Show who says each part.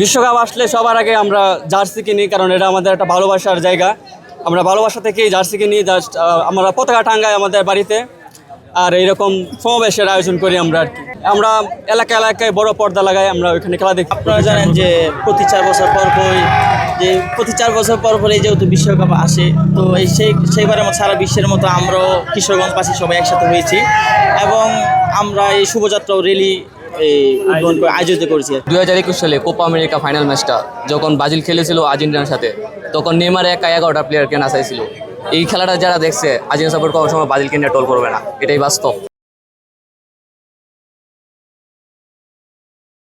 Speaker 1: বিশ্বকাপ আসলে সবার আগে আমরা জার্সি কিনি, কারণ এটা আমাদের একটা ভালোবাসার জায়গা। আমরা ভালোবাসা থেকেই জার্সি কিনি। জাস্ট আমরা পতাকা টাঙ্গাই আমাদের বাড়িতে, আর এইরকম সমাবেশের আয়োজন করি আমরা আর কি। আমরা এলাকায় বড় পর্দা লাগাই, আমরা ওইখানে খেলা দেখি।
Speaker 2: আপনারা জানেন যে প্রতি 4 বছর পর পরই যেহেতু বিশ্বকাপ আসে, তো সেইবারের মতো সারা বিশ্বের মতো আমরাও কিশোরগঞ্জবাসী সবাই একসাথে হয়েছি এবং আমরা এই শুভযাত্রা র্যালি আয়োজিত করেছি।
Speaker 3: 2021 সালে কোপা আমেরিকা ফাইনাল ম্যাচটা যখন ব্রাজিল খেলেছিল আর্জেন্টিনার সাথে, তখন নেইমার একা 11টা প্লেয়ারকে নাচাইছিল। এই খেলাটা যারা দেখছে, আর্জেন্টিনা সাপোর্ট করার সময় ব্রাজিলকে নিয়ে টোল করবে না, এটাই বাস্তব।